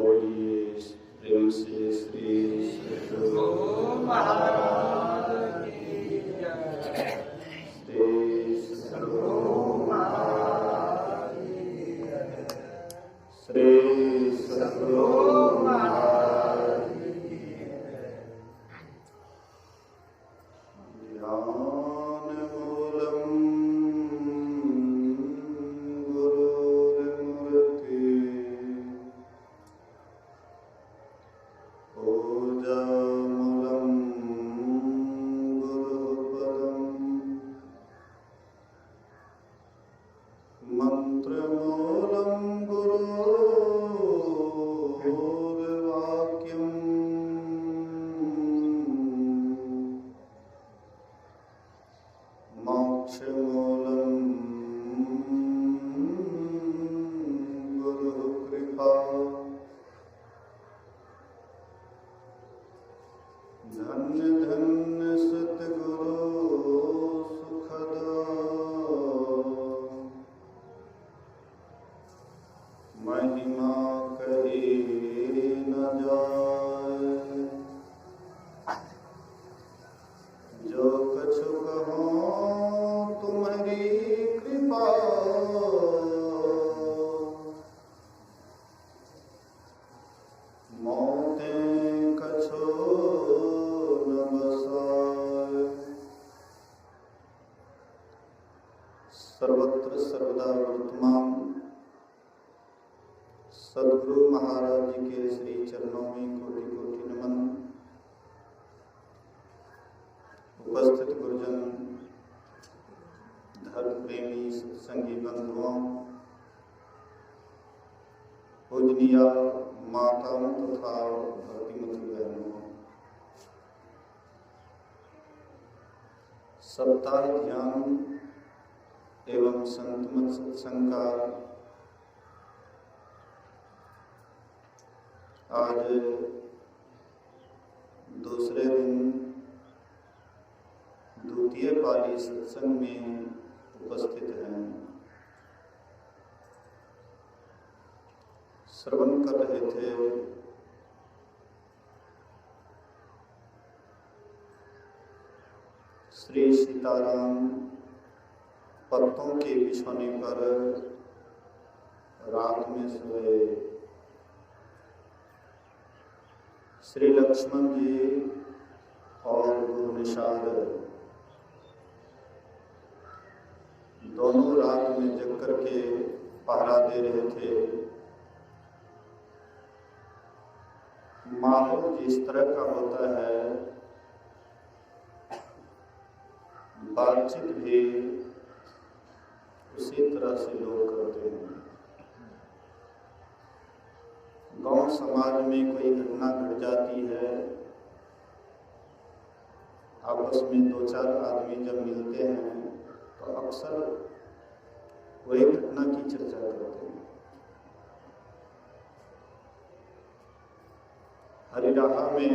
बोलिए प्रेम से श्री सद्गुरु महाराज की जय। श्री सद्गुरु महाराज की जय। श्री सद्गुरु महाराज की जय। ध्यान मूलम सर्वत्र सर्वदा वर्तमान सद्गुरु महाराज जी के श्री चरणों में कोटि कोटि नमन। उपस्थित गुरुजन, धर्म प्रेमी सत्संगी बंधुओं, पूजनीय माताओं तथा भक्तिमती बहनों, सप्ताह ध्यान एवं संतमत सत्संग का आज दूसरे दिन द्वितीय पाली सत्संग में उपस्थित हैं। श्रवण कर रहे थे श्री सीताराम पत्तों के बिछोने पर रात में सोए। श्री लक्ष्मण जी और गुरु निषाद दोनों रात में जग करके पहरा दे रहे थे। माहौल जिस तरह का होता है, बातचीत भी उसी तरह से लोग करते हैं। गांव समाज में कोई घटना घट जाती है, आपस में दो चार आदमी जब मिलते हैं तो अक्सर वही घटना की चर्चा करते हैं। हरिराहा में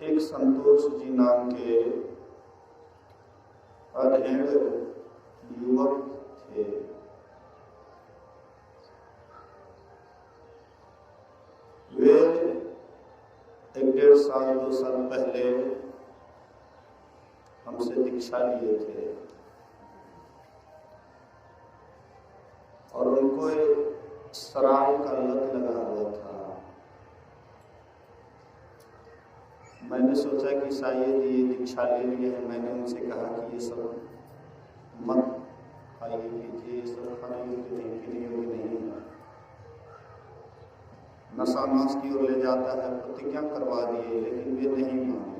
एक संतोष जी नाम के अधेड़ युवक थे। वे 1-1.5 साल 2 साल पहले हमसे दीक्षा लिए थे और उनको शराब का लत लगा हुआ था। मैंने सोचा कि शायद ये दीक्षा ले लिए हैं। मैंने उनसे कहा कि ये सब मत खाइए कीजिए, ये सब खाने योग्य नहीं, पीने योग्य नहीं है, नशा नाश की ओर ले जाता है। प्रतिज्ञा करवा दिए, लेकिन वे नहीं माने।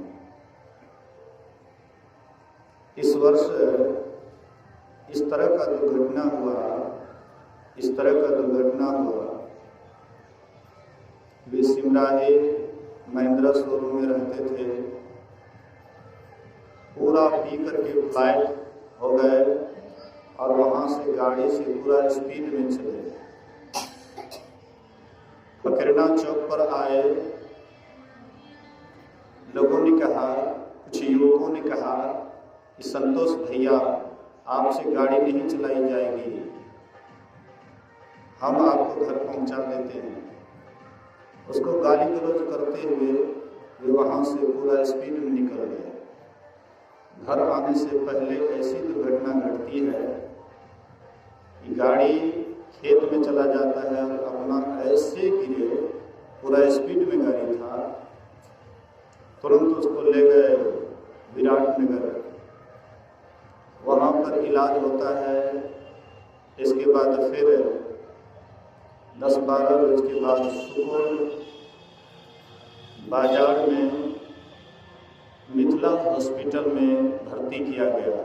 इस वर्ष इस तरह का दुर्घटना हुआ। वे सिमराही महिंद्रा शोरूम में रहते थे। पूरा पी करके फ्लाइट हो गए और वहां से गाड़ी से पूरा स्पीड में चले। पकड़ना चौक पर आए। लोगों ने कहा, कुछ युवकों ने कहा कि संतोष भैया, आपसे गाड़ी नहीं चलाई जाएगी, हम आपको घर पहुंचा देते हैं। उसको गाली गलौज करते हुए वे वहाँ से पूरा स्पीड में निकल गए। घर आने से पहले ऐसी दुर्घटना घटती है कि गाड़ी खेत में चला जाता है और अपना ऐसे गिरे, पूरा स्पीड में गाड़ी था, तुरंत उसको ले गए विराटनगर, वहाँ पर इलाज होता है। इसके बाद फिर 10-12 रोज के बाद सुपौल बाजार में मिथिला हॉस्पिटल में भर्ती किया गया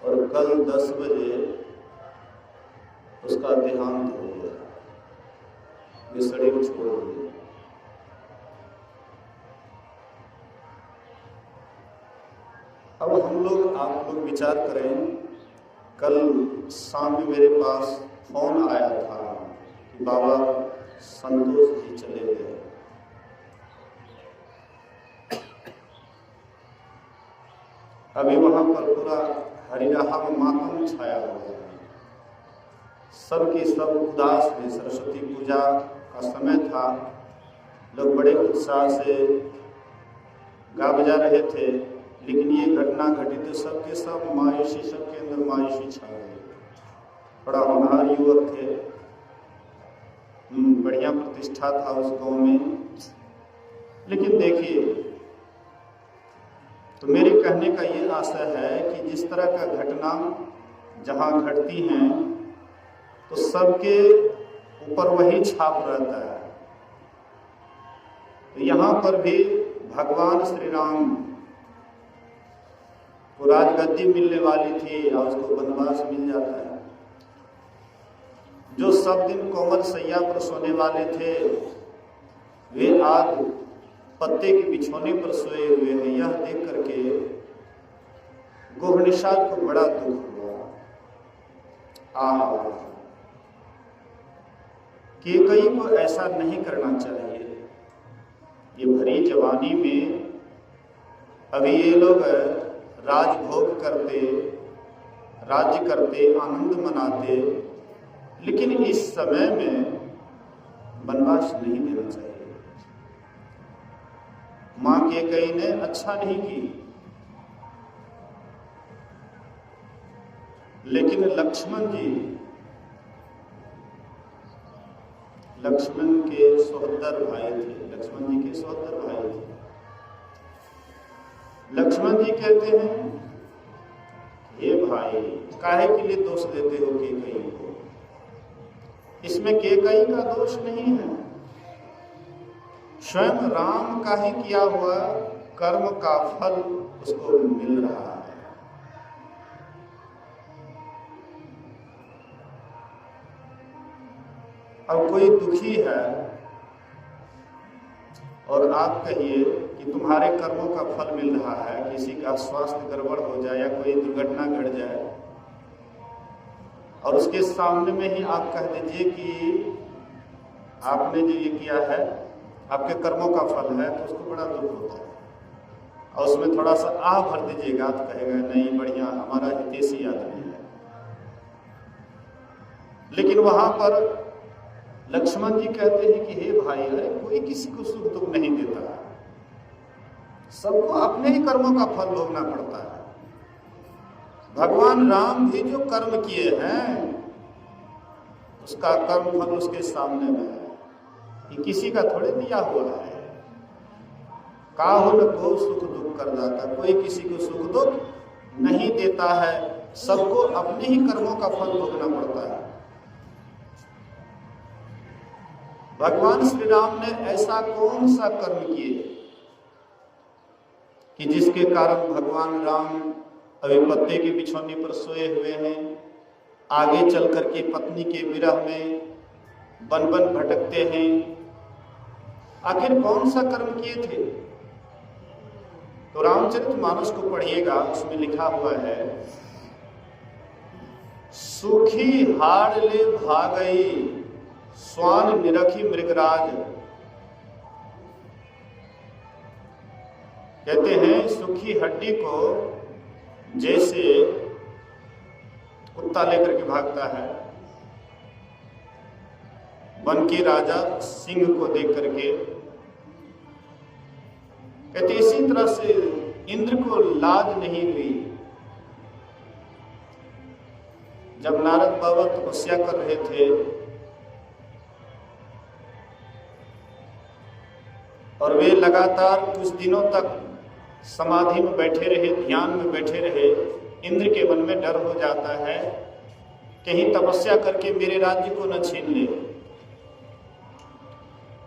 और कल 10 बजे उसका देहांत हो गया, वे शरीर छोड़ दिए। अब हम लोग, आप लोग विचार करें, कल शाम में मेरे पास फोन आया था कि बाबा संतोष जी चले गए। अभी वहां पर पूरा हरिराहा में मातम छाया हुआ है, सबके सब उदास हैं। सरस्वती पूजा का समय था, लोग बड़े उत्साह से गा बजा रहे थे, लेकिन ये घटना घटी तो सबके सब मायूसी, सबके अंदर मायूसी छा गई। बड़ा होनहार युवक थे, बढ़िया प्रतिष्ठा था उस गांव में, लेकिन देखिए, तो मेरे कहने का ये आशय है कि जिस तरह का घटना जहाँ घटती हैं तो सबके ऊपर वही छाप रहता है। तो यहाँ पर भी भगवान श्री राम को राजगद्दी मिलने वाली थी और उसको वनवास मिल जाता है। जो सब दिन कोमल सैया पर सोने वाले थे वे आज पत्ते के बिछौने पर सोए हुए हैं। यह देख करके गोहनिषाद को बड़ा दुख हुआ। कैकेयी को ऐसा नहीं करना चाहिए। ये भरी जवानी में अभी ये लोग राजभोग करते, राज्य करते, आनंद मनाते, लेकिन इस समय में वनवास नहीं देना चाहिए। मां कैकेयी ने अच्छा नहीं की, लेकिन लक्ष्मण के सहोदर भाई थे, लक्ष्मण जी के सहोदर भाई थे। लक्ष्मण जी कहते हैं, हे भाई, काहे के लिए दोष देते हो कैकेयी को? इसमें कैकेयी का दोष नहीं है, स्वयं राम का ही किया हुआ कर्म का फल उसको मिल रहा है। अब कोई दुखी है और आप कहिए कि तुम्हारे कर्मों का फल मिल रहा है, किसी का स्वास्थ्य गड़बड़ हो जाए या कोई दुर्घटना घट जाए और उसके सामने में ही आप कह दीजिए कि आपने जो ये किया है आपके कर्मों का फल है, तो उसको बड़ा दुख होता है और उसमें थोड़ा सा आह भर दीजिएगा तो कहेगा नहीं, बढ़िया, हमारा हितैषी आदमी है। लेकिन वहां पर लक्ष्मण जी कहते हैं कि हे भाई, अरे कोई किसी को सुख दुख नहीं देता, सबको अपने ही कर्मों का फल भोगना पड़ता है। भगवान राम भी जो कर्म किए हैं उसका कर्म फल उसके सामने में है, कि किसी का थोड़े दिया हुआ है। काहुन को सुख दुख कर दाता, कोई किसी को सुख दुख नहीं देता है, सबको अपने ही कर्मों का फल भोगना पड़ता है। भगवान श्री राम ने ऐसा कौन सा कर्म किए कि जिसके कारण भगवान राम अभी पत्ते के बिछौने पर सोए हुए हैं, आगे चल करके पत्नी के विरह में बन बन भटकते हैं? आखिर कौन सा कर्म किए थे? तो रामचरितमानस को पढ़िएगा, उसमें लिखा हुआ है, सुखी हाड़ ले भागई स्वान निरखी मृगराज। कहते हैं सुखी हड्डी को जैसे कुत्ता लेकर के भागता है, वन के राजा सिंह को देख करके कहते इसी तरह से इंद्र को लाज नहीं हुई जब नारद बाबा तपस्या कर रहे थे और वे लगातार कुछ दिनों तक समाधि में बैठे रहे, ध्यान में बैठे रहे। इंद्र के मन में डर हो जाता है कहीं तपस्या करके मेरे राज्य को न छीन ले।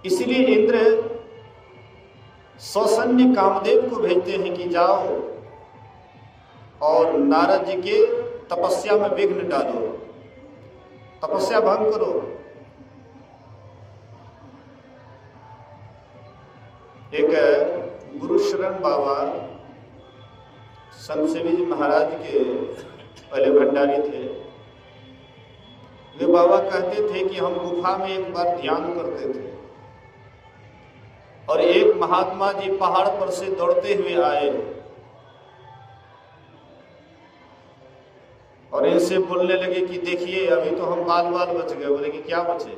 इसलिए इंद्र सौसन्य कामदेव को भेजते हैं कि जाओ और नारद जी के तपस्या में विघ्न डालो, तपस्या भंग करो। एक गुरु शरण बाबा संत सेवी जी महाराज के पहले भंडारी थे। वे बाबा कहते थे कि हम गुफा में एक बार ध्यान करते थे और एक महात्मा जी पहाड़ पर से दौड़ते हुए आए और इनसे बोलने लगे कि देखिए अभी तो हम बाल बाल बच गए। बोले कि क्या बचे?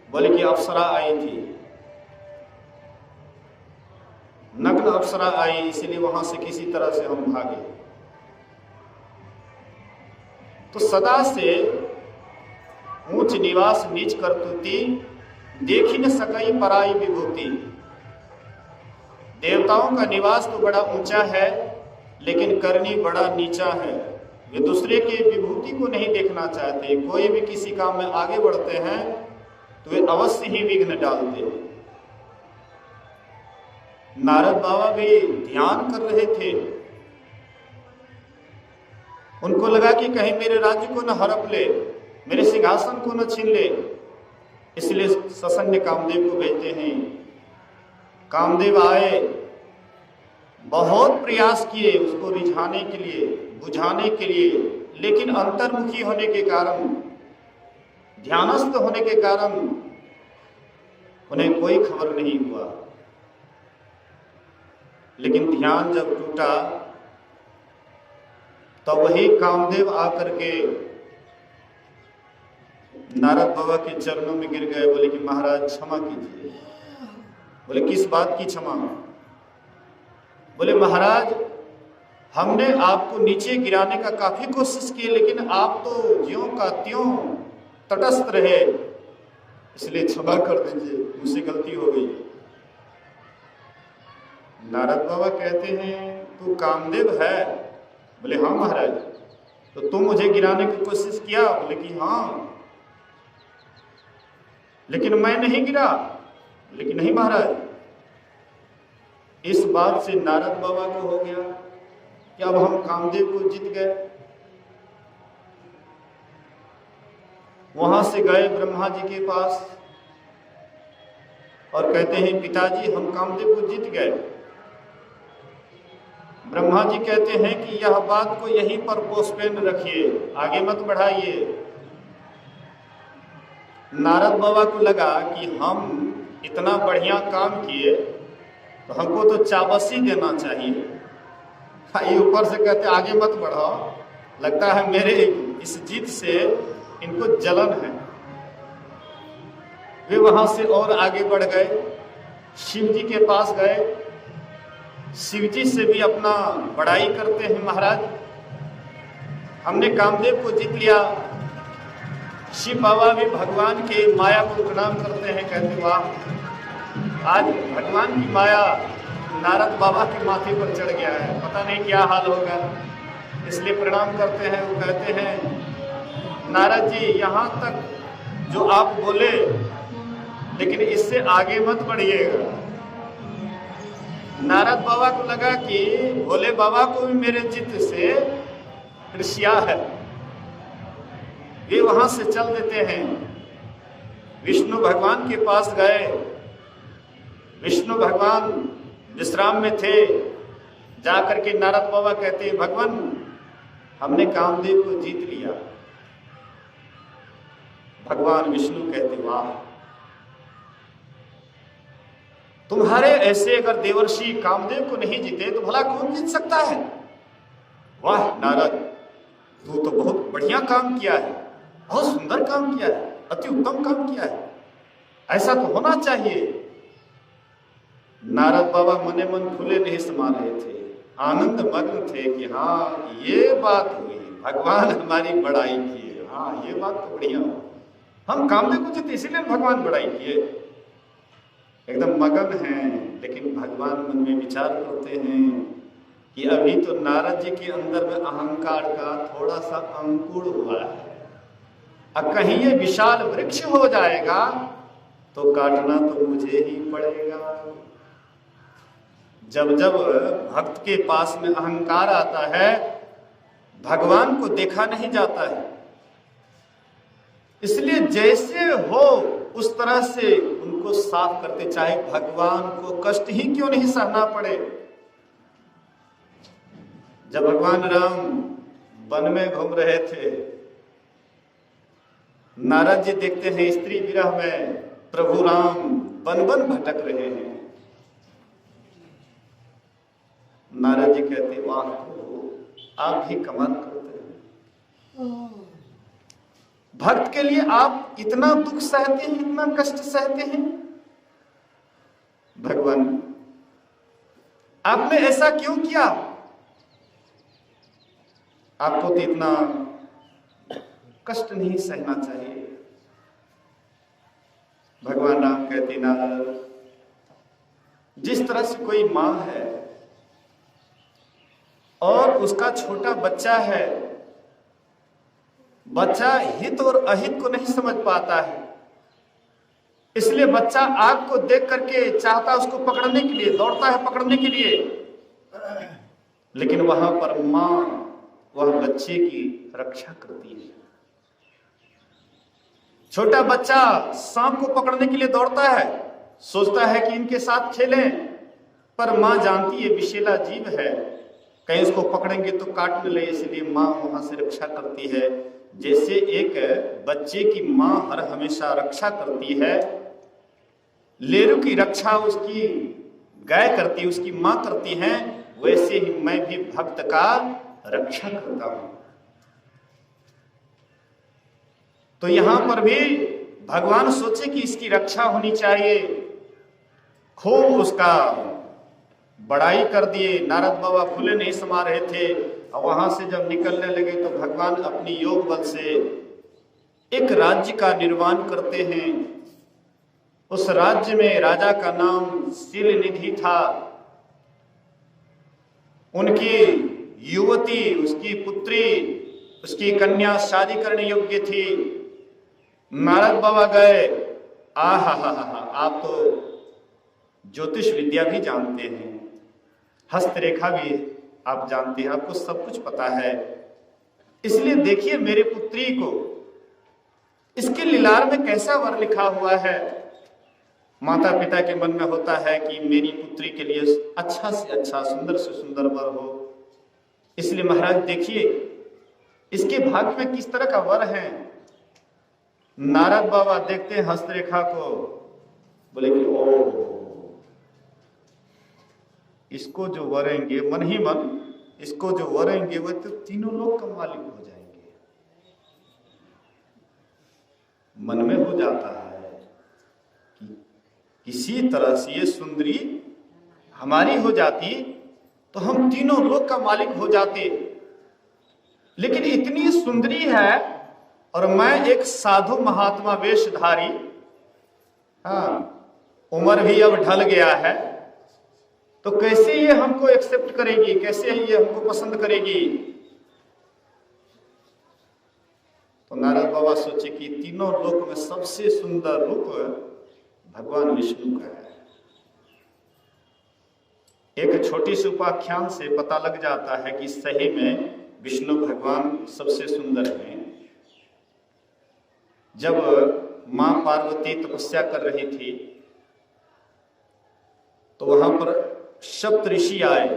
बोले कि अप्सरा आई थी, नग्न अप्सरा आई, इसलिए वहां से किसी तरह से हम भागे। तो सदा से ऊंच निवास नीच करतुती, देखी न सकई पराई विभूति। देवताओं का निवास तो बड़ा ऊंचा है लेकिन करनी बड़ा नीचा है। वे दूसरे की विभूति को नहीं देखना चाहते। कोई भी किसी काम में आगे बढ़ते हैं तो वे अवश्य ही विघ्न डालते हैं। नारद बाबा भी ध्यान कर रहे थे। उनको लगा कि कहीं मेरे राज्य को न हड़प ले, मेरे सिंहासन को न छीन ले, इसलिए ससन्य कामदेव को भेजते हैं। कामदेव आए, बहुत प्रयास किए उसको रिझाने के लिए, बुझाने के लिए, लेकिन अंतर्मुखी होने के कारण, ध्यानस्थ होने के कारण उन्हें कोई खबर नहीं हुआ। लेकिन ध्यान जब टूटा तो वही कामदेव आकर के नारद बाबा के चरणों में गिर गए। बोले कि महाराज क्षमा कीजिए। बोले किस बात की क्षमा? बोले महाराज हमने आपको नीचे गिराने का काफी कोशिश की लेकिन आप तो ज्यों का त्यों तटस्थ रहे, इसलिए क्षमा कर दीजिए, मुझसे गलती हो गई। नारद बाबा कहते हैं तू कामदेव है? बोले हाँ महाराज। तो तुम मुझे गिराने की कोशिश किया? बोले कि हाँ, लेकिन मैं नहीं गिरा। बोले कि नहीं महाराज। इस बात से नारद बाबा को हो गया कि अब हम कामदेव को जीत गए। वहां से गए ब्रह्मा जी के पास और कहते हैं पिताजी हम कामदेव को जीत गए। ब्रह्मा जी कहते हैं कि यह बात को यहीं पर पोस्टपोन रखिए, आगे मत बढ़ाइए। नारद बाबा को लगा कि हम इतना बढ़िया काम किए तो हमको तो चाबसी देना चाहिए। ये ऊपर से कहते आगे मत बढ़ाओ, लगता है मेरे इस जीत से इनको जलन है। वे वहां से और आगे बढ़ गए, शिव जी के पास गए। शिव जी से भी अपना बड़ाई करते हैं, महाराज हमने कामदेव को जीत लिया। शिव बाबा भी भगवान के माया को प्रणाम करते हैं, कहते वाह आज भगवान की माया नारद बाबा के माथे पर चढ़ गया है, पता नहीं क्या हाल होगा, इसलिए प्रणाम करते हैं। वो कहते हैं नारद जी यहाँ तक जो आप बोले लेकिन इससे आगे मत बढ़िएगा। नारद बाबा को लगा कि भोले बाबा को भी मेरे चित्त से ईर्ष्या है। वे वहां से चल देते हैं, विष्णु भगवान के पास गए। विष्णु भगवान विश्राम में थे। जाकर के नारद बाबा कहते हैं भगवान हमने कामदेव को जीत लिया। भगवान विष्णु कहते वाह तुम्हारे ऐसे अगर देवर्षि कामदेव को नहीं जीते तो भला कौन जीत सकता है? वाह नारद तू तो बहुत बढ़िया काम किया है, बहुत सुंदर काम किया है। अति उत्तम काम किया है, ऐसा तो होना चाहिए। नारद बाबा मने मन फूले नहीं समा रहे थे, आनंद मग्न थे कि हाँ ये बात हुई, भगवान हमारी बड़ाई किए, हाँ ये बात तो बढ़िया हो, हम कामदेव को जीते इसीलिए भगवान बड़ाई किए। एकदम मगन हैं, लेकिन भगवान मन में विचार करते हैं कि अभी तो नारद जी के अंदर में अहंकार का थोड़ा सा अंकुर हुआ है, अब कहीं ये विशाल वृक्ष हो जाएगा तो काटना तो मुझे ही पड़ेगा। जब जब भक्त के पास में अहंकार आता है, भगवान को देखा नहीं जाता है, इसलिए जैसे हो उस तरह से उनको साफ करते, चाहे भगवान को कष्ट ही क्यों नहीं सहना पड़े। जब भगवान राम वन में घूम रहे थे, नारद जी देखते हैं स्त्री विरह में प्रभु राम वन वन भटक रहे हैं। नारद जी कहते वाह प्रभु, आप भी कमाल करते हैं, भक्त के लिए आप इतना दुख सहते हैं, इतना कष्ट सहते हैं। भगवान आपने ऐसा क्यों किया, आपको तो इतना कष्ट नहीं सहना चाहिए। भगवान राम कहते नारद, जिस तरह से कोई मां है और उसका छोटा बच्चा है, बच्चा हित और अहित को नहीं समझ पाता है, इसलिए बच्चा आग को देख करके चाहता है उसको पकड़ने के लिए, दौड़ता है पकड़ने के लिए, लेकिन वहां पर मां वह बच्चे की रक्षा करती है। छोटा बच्चा सांप को पकड़ने के लिए दौड़ता है, सोचता है कि इनके साथ खेलें, पर मां जानती है विषैला जीव है, कहीं इसको पकड़ेंगे तो काट न ले, इसलिए मां वहां से रक्षा करती है। जैसे एक बच्चे की मां हर हमेशा रक्षा करती है, लेरू की रक्षा उसकी गाय करती है, उसकी मां करती है, वैसे ही मैं भी भक्त का रक्षा करता हूं। तो यहां पर भी भगवान सोचे कि इसकी रक्षा होनी चाहिए, खूब उसका बड़ाई कर दिए। नारद बाबा फूले नहीं समा रहे थे, और वहां से जब निकलने लगे तो भगवान अपनी योग बल से एक राज्य का निर्माण करते हैं। उस राज्य में राजा का नाम शीलनिधि था, उनकी युवती, उसकी पुत्री, उसकी कन्या शादी करने योग्य थी। नारद बाबा गए, आहा हा हा, आप तो ज्योतिष विद्या भी जानते हैं, हस्तरेखा भी आप जानते हैं, आपको सब कुछ पता है, इसलिए देखिए मेरे पुत्री को, इसके लिलार में कैसा वर लिखा हुआ है। माता पिता के मन में होता है कि मेरी पुत्री के लिए अच्छा से अच्छा, सुंदर से सुंदर वर हो, इसलिए महाराज देखिए इसके भाग्य में किस तरह का वर है। नारद बाबा देखते हैं हस्तरेखा को, बोले कि ओ, इसको जो वरेंगे, मन ही मन इसको जो वरेंगे वो तो तीनों लोग का मालिक हो जाएंगे। मन में हो जाता है कि किसी तरह से ये सुंदरी हमारी हो जाती तो हम तीनों लोग का मालिक हो जाते, लेकिन इतनी सुंदरी है और मैं एक साधु महात्मा वेशधारी, हाँ उम्र भी अब ढल गया है, तो कैसे ये हमको एक्सेप्ट करेगी, कैसे ये हमको पसंद करेगी। तो नारद बाबा सोचे कि तीनों लोक में सबसे सुंदर रूप भगवान विष्णु का है। एक छोटी सी उपाख्यान से पता लग जाता है कि सही में विष्णु भगवान सबसे सुंदर हैं। जब मां पार्वती तपस्या कर रही थी तो वहां पर सप्त ऋषि आए,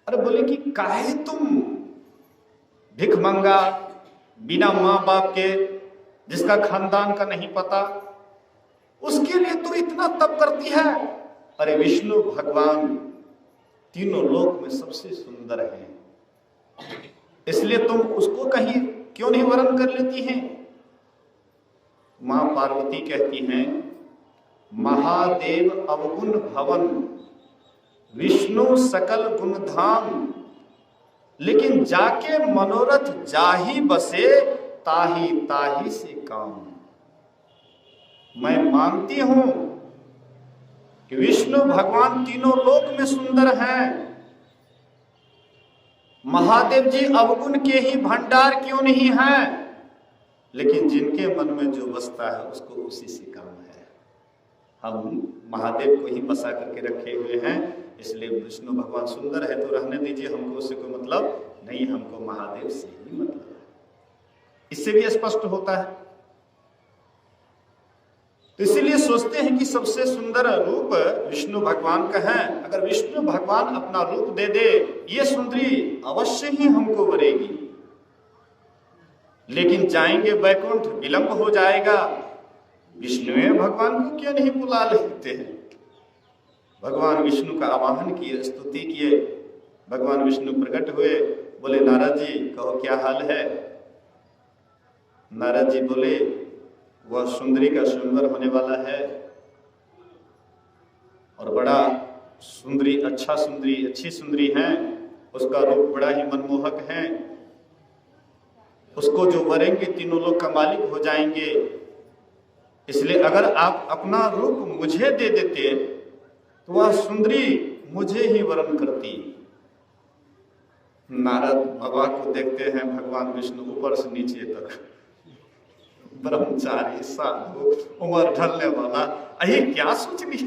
अरे बोले कि काहे तुम भिखमंगा, बिना मां बाप के, जिसका खानदान का नहीं पता, उसके लिए तू इतना तप करती है। अरे विष्णु भगवान तीनों लोक में सबसे सुंदर हैं, इसलिए तुम उसको कहीं क्यों नहीं वर्ण कर लेती हैं। मां पार्वती कहती हैं, महादेव अवगुण भवन, विष्णु सकल गुण धाम, लेकिन जाके मनोरथ जाही बसे, ताही ताही से काम। मैं मानती हूं कि विष्णु भगवान तीनों लोक में सुंदर हैं, महादेव जी अवगुण के ही भंडार क्यों नहीं हैं, लेकिन जिनके मन में जो बसता है उसको उसी से काम है। हम महादेव को ही बसा करके रखे हुए हैं, इसलिए विष्णु भगवान सुंदर है तो रहने दीजिए, हमको उससे कोई मतलब नहीं, हमको महादेव से ही मतलब है। इससे भी स्पष्ट होता है। तो इसीलिए सोचते हैं कि सबसे सुंदर रूप विष्णु भगवान का है। अगर विष्णु भगवान अपना रूप दे दे, ये सुंदरी अवश्य ही हमको वरेगी, लेकिन जाएंगे वैकुंठ, विलंब हो जाएगा। विष्णु भगवान को क्यों नहीं बुला लेते हैं? भगवान विष्णु का आवाहन किए, स्तुति किए, भगवान विष्णु प्रकट हुए, बोले नारद जी कहो क्या हाल है। नारद जी बोले वह सुंदरी का स्वयंवर होने वाला है और बड़ा सुंदरी, अच्छी सुंदरी है, उसका रूप बड़ा ही मनमोहक है, उसको जो वरेंगे तीनों लोग का मालिक हो जाएंगे, इसलिए अगर आप अपना रूप मुझे दे देते तो वह सुंदरी मुझे ही वरण करती। नारद बाबा को देखते हैं भगवान विष्णु ऊपर से नीचे तक, ब्रह्मचारी, साधु, उम्र ढलने वाला, अरे क्या सोच ली।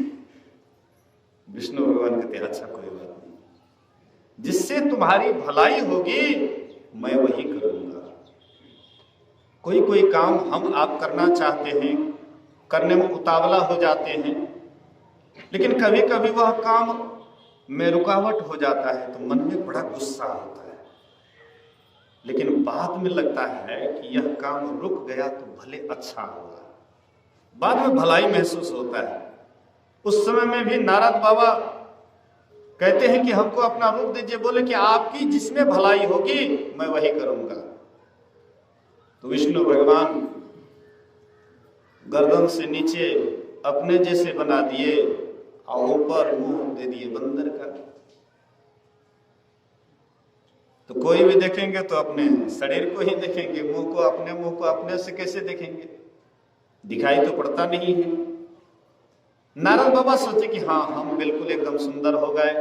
विष्णु भगवान कहते अच्छा कोई बात नहीं, जिससे तुम्हारी भलाई होगी मैं वही करूंगा। कोई कोई काम हम आप करना चाहते हैं, करने में उतावला हो जाते हैं, लेकिन कभी कभी वह काम में रुकावट हो जाता है तो मन में बड़ा गुस्सा होता है, लेकिन बाद में लगता है कि यह काम रुक गया तो भले अच्छा हुआ, बाद में भलाई महसूस होता है। उस समय में भी नारद बाबा कहते हैं कि हमको अपना रूप दीजिए, बोले कि आपकी जिसमें भलाई होगी मैं वही करूंगा। तो विष्णु भगवान गर्दन से नीचे अपने जैसे बना दिए और ऊपर मुंह दे दिए बंदर का। तो कोई भी देखेंगे तो अपने शरीर को ही देखेंगे, मुंह को अपने से कैसे देखेंगे, दिखाई तो पड़ता नहीं है। नारद बाबा सोचे कि हाँ हम बिल्कुल एकदम सुंदर हो गए।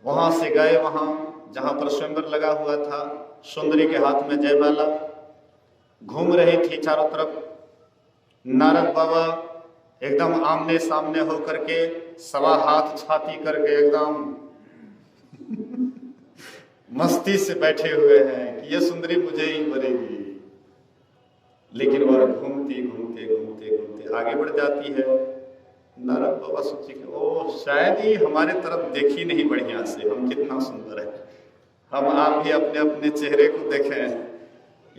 वहां से गए, वहां जहां पर स्वयंवर लगा हुआ था, सुंदरी के हाथ में जयमाला घूम रही थी चारों तरफ। नारद बाबा एकदम आमने सामने होकर के सवा हाथ छाती करके एकदम मस्ती से बैठे हुए हैं कि ये सुंदरी मुझे ही वरेगी, लेकिन वह घूमती घूमते घूमते घूमते आगे बढ़ जाती है। नारद बाबा सोचे कि ओ शायद ही हमारे तरफ देखी नहीं बढ़िया से, हम कितना सुंदर है। हम आप भी अपने अपने चेहरे को देखें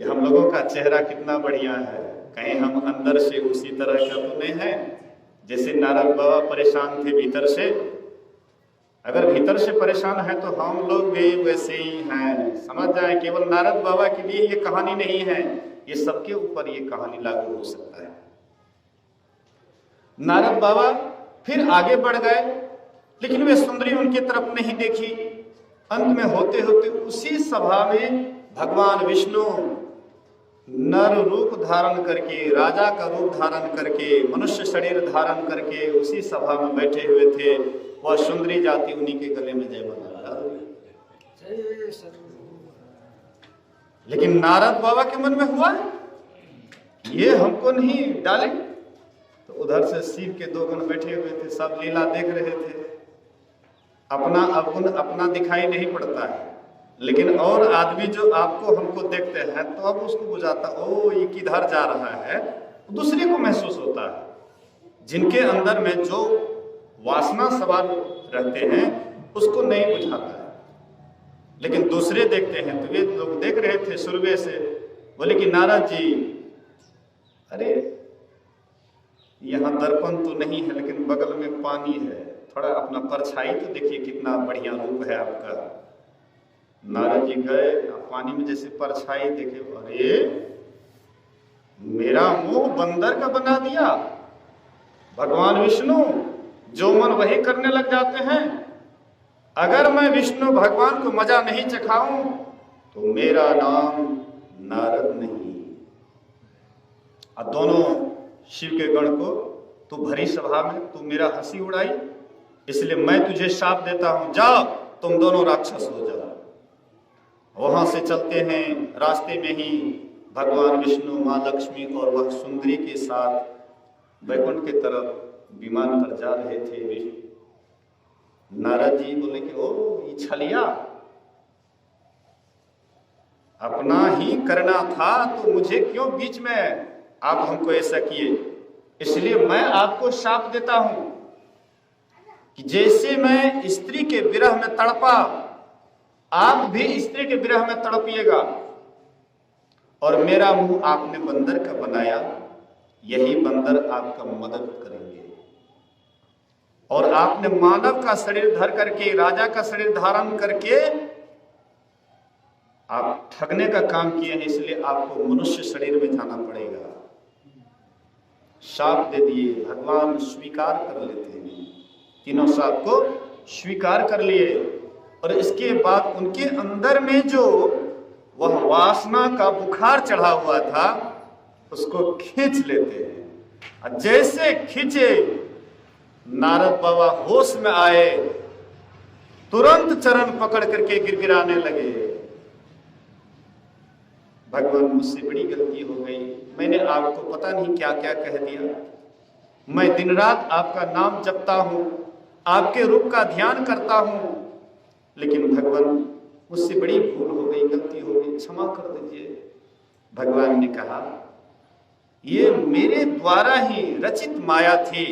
कि हम लोगों का चेहरा कितना बढ़िया है, कहीं हम अंदर से उसी तरह का तो नहीं है जैसे नारद बाबा परेशान थे भीतर से। अगर भीतर से परेशान है तो हम लोग भी वैसे ही हैं, समझ जाएं। केवल नारद बाबा के लिए ये कहानी नहीं है, ये सबके ऊपर ये कहानी लागू हो सकता है। नारद बाबा फिर आगे बढ़ गए, लेकिन वे सुंदरी उनकी तरफ नहीं देखी। अंत में होते होते उसी सभा में भगवान विष्णु नर रूप धारण करके, राजा का रूप धारण करके, मनुष्य शरीर धारण करके उसी सभा में बैठे हुए थे। वह सुंदरी जाति उन्हीं के गले में जयमाला लगा दी। लेकिन नारद बाबा के मन में हुआ ये हमको नहीं डाले। तो उधर से शिव के दो गण बैठे हुए थे, सब लीला देख रहे थे। अपना अवगुण अपना दिखाई नहीं पड़ता है, लेकिन और आदमी जो आपको हमको देखते हैं तो अब उसको बुझाता ओ ये किधर जा रहा है, दूसरे को महसूस होता है। जिनके अंदर में जो वासना सवार रहते हैं उसको नहीं बुझाता है, लेकिन दूसरे देखते हैं। तो वे लोग देख रहे थे सुरवे से, बोले कि नारद जी अरे यहाँ दर्पण तो नहीं है लेकिन बगल में पानी है, थोड़ा अपना परछाई तो देखिए कितना बढ़िया रूप है आपका। नारद जी गए, पानी में जैसे परछाई देखे, अरे मेरा मुंह बंदर का बना दिया। भगवान विष्णु जो मन वही करने लग जाते हैं। अगर मैं विष्णु भगवान को मजा नहीं चखाऊं तो मेरा नाम नारद नहीं। अब दोनों शिव के गण को तू भरी सभा में तू मेरा हंसी उड़ाई, इसलिए मैं तुझे शाप देता हूं, जाओ तुम दोनों राक्षस हो जाओ। वहां से चलते हैं, रास्ते में ही भगवान विष्णु, मां लक्ष्मी और वह सुंदरी के साथ वैकुंठ की तरफ विमान पर जा रहे थे। नारद जी बोले कि ओ ये छलिया, अपना ही करना था तो मुझे क्यों बीच में आप हमको ऐसा किए। इसलिए मैं आपको शाप देता हूं कि जैसे मैं स्त्री के विरह में तड़पा, आप भी स्त्री के विरह में तड़पिएगा। और मेरा मुंह आपने बंदर का बनाया, यही बंदर आपका मदद करेंगे। और आपने मानव का शरीर धर करके, राजा का शरीर धारण करके आप ठगने का काम किए हैं, इसलिए आपको मनुष्य शरीर में जाना पड़ेगा। शाप दे दिए। भगवान स्वीकार कर लेते हैं, तीनों शाप को स्वीकार कर लिए। और इसके बाद उनके अंदर में जो वह वासना का बुखार चढ़ा हुआ था उसको खींच लेते हैं। जैसे खींचे, नारद बाबा होश में आए, तुरंत चरण पकड़ करके गिड़गिड़ाने लगे। भगवान मुझसे बड़ी गलती हो गई, मैंने आपको पता नहीं क्या क्या कह दिया। मैं दिन रात आपका नाम जपता हूं, आपके रूप का ध्यान करता हूं, लेकिन भगवान मुझसे बड़ी भूल हो गई, गलती हो गई, क्षमा कर दीजिए। भगवान ने कहा ये मेरे द्वारा ही रचित माया थी,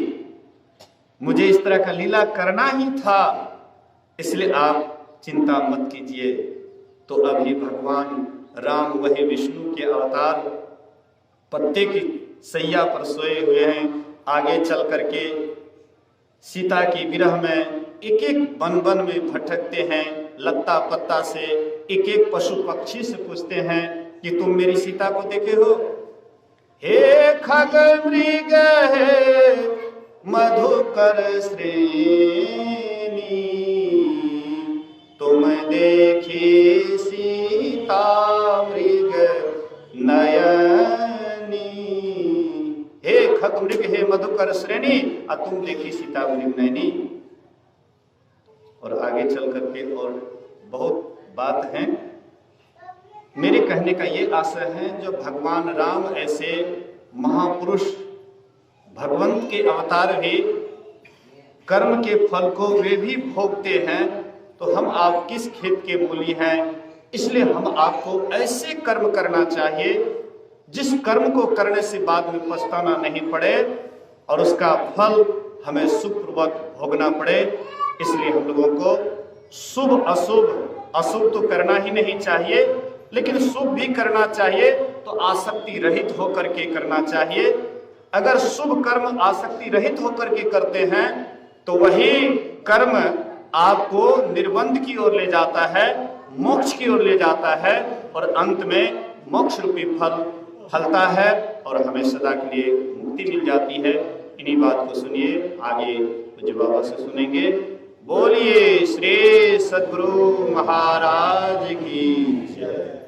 मुझे इस तरह का लीला करना ही था, इसलिए आप चिंता मत कीजिए। तो अभी भगवान राम वही विष्णु के अवतार पत्ते की सैया पर सोए हुए हैं। आगे चल करके सीता की विरह में एक एक वन वन में भटकते हैं, लत्ता पत्ता से एक एक पशु पक्षी से पूछते हैं कि तुम मेरी सीता को देखे हो। हे खग मृग हे मधुकर श्रेणी, तुम देखी सीता मृग नयनी। हे खग मृग हे मधुकर श्रेणी, और तुम देखी सीता मृग नयनी। और आगे चल करके और बहुत बात है। मेरे कहने का ये आशय है, जो भगवान राम ऐसे महापुरुष भगवंत के अवतार भी कर्म के फल को वे भी भोगते हैं, तो हम आप किस खेत के मूली हैं। इसलिए हम आपको ऐसे कर्म करना चाहिए जिस कर्म को करने से बाद में पछताना नहीं पड़े और उसका फल हमें सुखपूर्वक भोगना पड़े। इसलिए हम लोगों को शुभ अशुभ, अशुभ तो करना ही नहीं चाहिए, लेकिन शुभ भी करना चाहिए तो आसक्ति रहित होकर के करना चाहिए। अगर शुभ कर्म आसक्ति रहित होकर के करते हैं तो वही कर्म आपको निर्बंध की ओर ले जाता है, मोक्ष की ओर ले जाता है, और अंत में मोक्ष रूपी फल फलता है और हमें सदा के लिए मुक्ति मिल जाती है। इन्हीं बात को सुनिए, आगे पूज्य बाबा से सुनेंगे। बोलिए श्री सद्गुरु महाराज की जय।